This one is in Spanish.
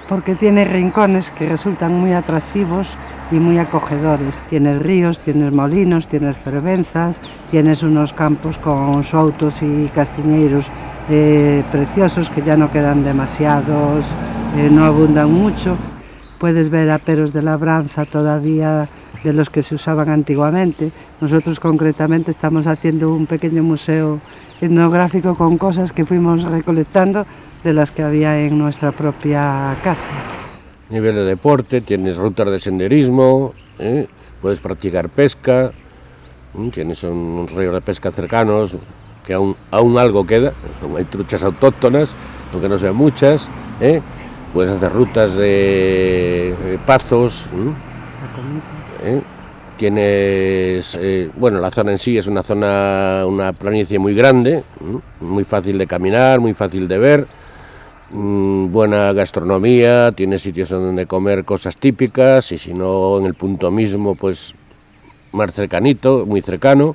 porque tiene rincones que resultan muy atractivos y muy acogedores. Tienes ríos, tienes molinos, tienes fervenzas, tienes unos campos con soutos y castiñeiros preciosos que ya no quedan demasiados, no abundan mucho. Puedes ver aperos de labranza todavía de los que se usaban antiguamente. Nosotros concretamente estamos haciendo un pequeño museo etnográfico con cosas que fuimos recolectando de las que había en nuestra propia casa. A nivel de deporte, tienes rutas de senderismo, puedes practicar pesca, tienes unos ríos de pesca cercanos, que aún algo queda, hay truchas autóctonas, aunque no sean muchas, puedes hacer rutas de pazos, tienes, bueno, la zona en sí es una planicie muy grande, muy fácil de caminar, muy fácil de ver, buena gastronomía, tienes sitios donde comer cosas típicas y si no en el punto mismo, pues más cercanito, muy cercano.